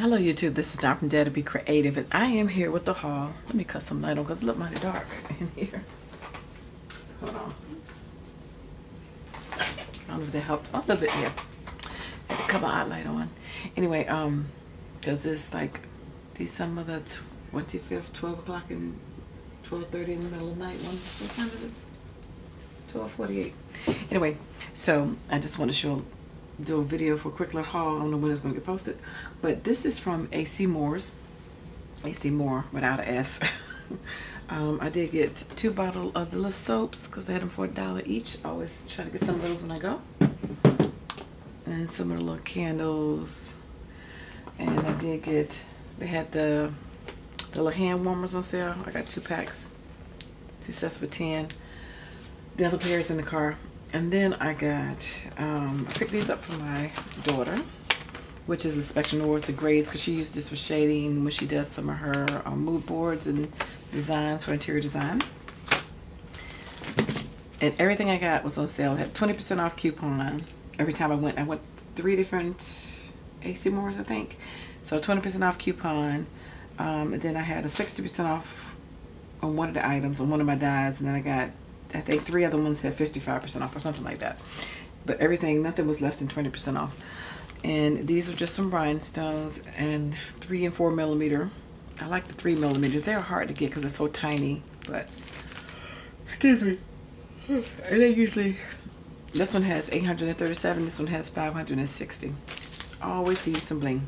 Hello YouTube, this is Don from DaretoBeCreative, and I am here with the haul. Let me cut some light on because it looks mighty dark in here. Hold on. I don't know if that helped. A little bit, yeah. Had to cut my eye light on. Anyway, because it's like December the 25th, 12 o'clock and 12:30 in the middle of the night. What time is it? 12:48. Anyway, so I just want to do a video for a quick little haul. I don't know when it's going to get posted, but this is from AC Moore's. AC Moore without an S. I did get 2 bottles of the little soaps because they had them for $1 each. I always try to get some of those when I go. And some of the little candles. And I did get, they had the little hand warmers on sale. I got 2 packs, 2 sets for 10. The other pair is in the car. And then I got, I picked these up for my daughter, which is the Spectrum Noirs, the grays, because she used this for shading when she does some of her mood boards and designs for interior design. And everything I got was on sale. I had 20% off coupon every time I went 3 different AC Moores, I think. So 20% off coupon. And then I had a 60% off on one of the items, on one of my dyes, and then I got, I think 3 other ones had 55% off or something like that. But everything, nothing was less than 20% off. And these are just some rhinestones, and 3 and 4 millimeter. I like the 3 millimeters. They're hard to get because they're so tiny, but excuse me. And they usually, this one has 837, this one has 560. Always use some bling.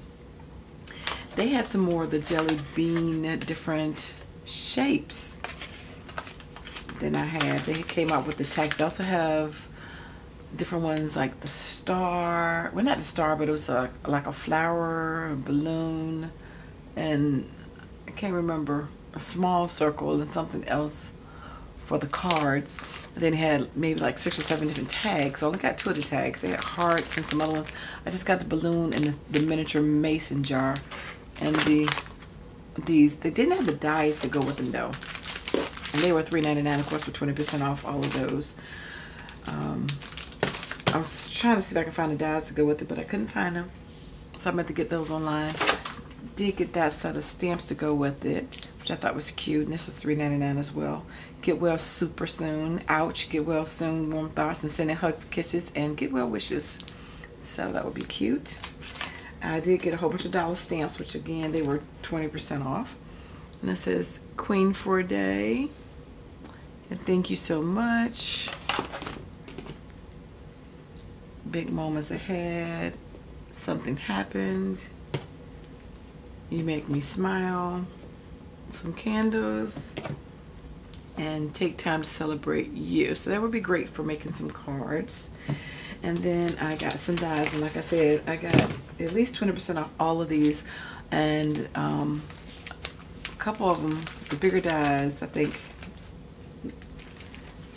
They had some more of the jelly bean different shapes than I had. They came out with the text. They also have different ones like the star, well not the star, but it was like a flower, a balloon, and I can't remember, a small circle and something else for the cards. And then it had maybe like 6 or 7 different tags. So I only got 2 of the tags. They had hearts and some other ones. I just got the balloon and the miniature mason jar. And these, they didn't have the dies to go with them though. And they were $3.99, of course, for 20% off all of those. I was trying to see if I could find the dies to go with it, but I couldn't find them. So I meant to get those online. Did get that set of stamps to go with it, which I thought was cute. And this was $3.99 as well. Get well super soon. Ouch. Get well soon. Warm thoughts and sending hugs, kisses, and get well wishes. So that would be cute. I did get a whole bunch of dollar stamps, which again, they were 20% off. And this says Queen for a Day. And thank you so much. Big moments ahead. Something happened. You make me smile. Some candles. And take time to celebrate you. So that would be great for making some cards. And then I got some dies. And like I said, I got at least 20% off all of these. And a couple of them, the bigger dies, I think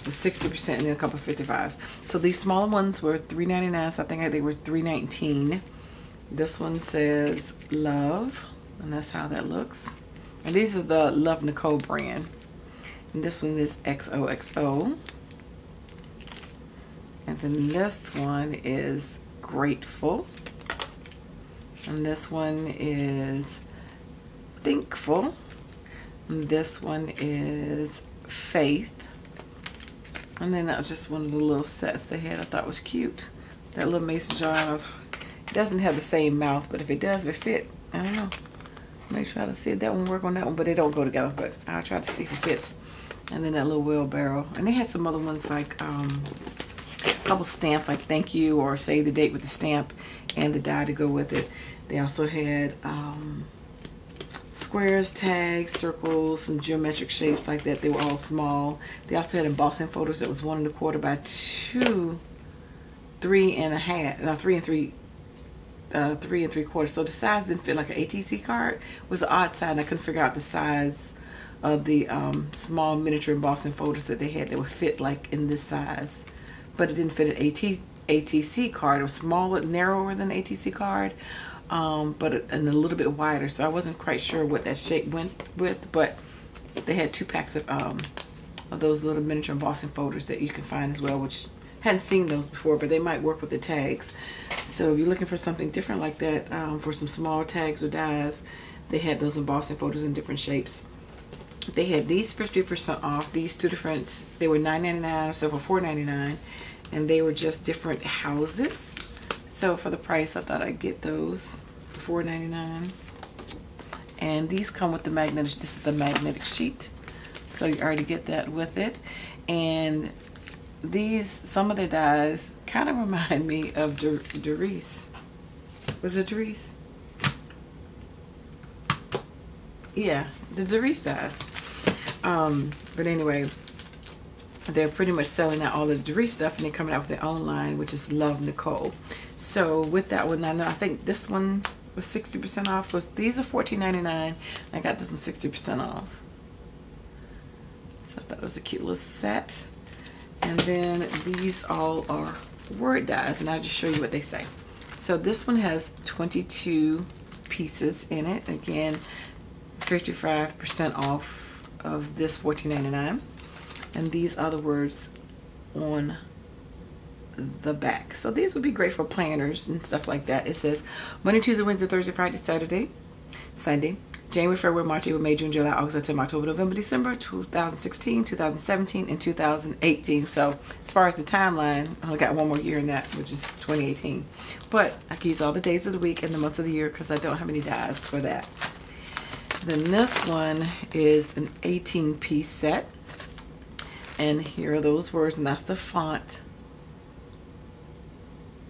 was 60%, and then a couple of 55s. So these smaller ones were $3.99, so I think they were $3.19. This one says Love, and that's how that looks. And these are the Love Nicole brand. And this one is XOXO. And then this one is Grateful. And this one is Thankful. And this one is Faith. And then that was just one of the little sets they had I thought was cute. That little mason jar. And it doesn't have the same mouth, but if it does, if it fit, I don't know. I may try to see if that one work on that one, but they don't go together. But I'll try to see if it fits. And then that little wheelbarrow. And they had some other ones like a couple stamps like thank you or save the date with the stamp and the die to go with it. They also had squares, tags, circles, some geometric shapes like that. They were all small. They also had embossing photos that was 1 1/4 by 2, 3 1/2, no, 3 3 3 3/4. So the size didn't fit like an ATC card. It was an odd size, and I couldn't figure out the size of the small miniature embossing photos that they had that would fit like in this size. But it didn't fit an ATC card. It was smaller, narrower than an ATC card. But and a little bit wider, so I wasn't quite sure what that shape went with, but they had 2 packs of those little miniature embossing folders that you can find as well, which Hadn't seen those before, but they might work with the tags. So if you're looking for something different like that, for some small tags or dies, they had those embossing folders in different shapes. They had these 50% off. These two different, they were $9.99 or so for $4.99, and they were just different houses. So for the price, I thought I'd get those for $4.99. And these come with the magnetic, this is the magnetic sheet. So you already get that with it. And these, some of the dies kind of remind me of Doris. Was it Doris? Yeah, the Doris dies. But anyway, they're pretty much selling out all the Doris stuff, and they're coming out with their own line, which is Love Nicole. So with that one, I think this one was 60% off. These are $14.99. I got this one 60% off. So I thought it was a cute little set. And then these all are word dies, and I'll just show you what they say. So this one has 22 pieces in it. Again, 55% off of this $14.99. And these are the words on the back. So these would be great for planners and stuff like that. It says Monday, Tuesday, Wednesday, Thursday, Friday, Saturday, Sunday, January, February, March, April, May, June, July, August, September, October, November, December, 2016, 2017, and 2018. So as far as the timeline, I only got one more year in that, which is 2018. But I can use all the days of the week and the months of the year because I don't have any dies for that. Then this one is an 18-piece set. And here are those words, and that's the font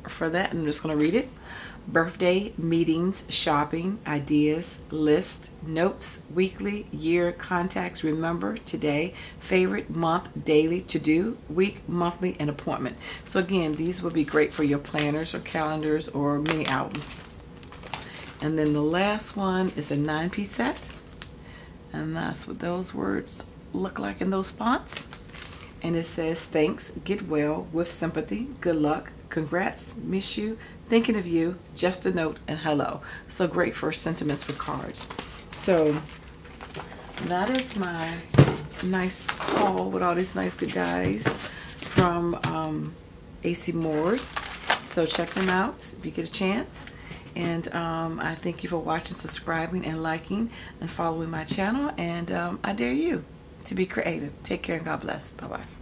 for that. And I'm just going to read it. Birthday, meetings, shopping, ideas, list, notes, weekly, year, contacts, remember, today, favorite, month, daily, to-do, week, monthly, and appointment. So again, these would be great for your planners or calendars or mini albums. And then the last one is a 9-piece set. And that's what those words look like in those fonts. And it says, thanks, get well, with sympathy, good luck, congrats, miss you, thinking of you, just a note, and hello. So great for sentiments for cards. So that is my nice haul with all these nice good dies from AC Moore's. So check them out if you get a chance. And I thank you for watching, subscribing, and liking, and following my channel. And I dare you to be creative. Take care and God bless. Bye-bye.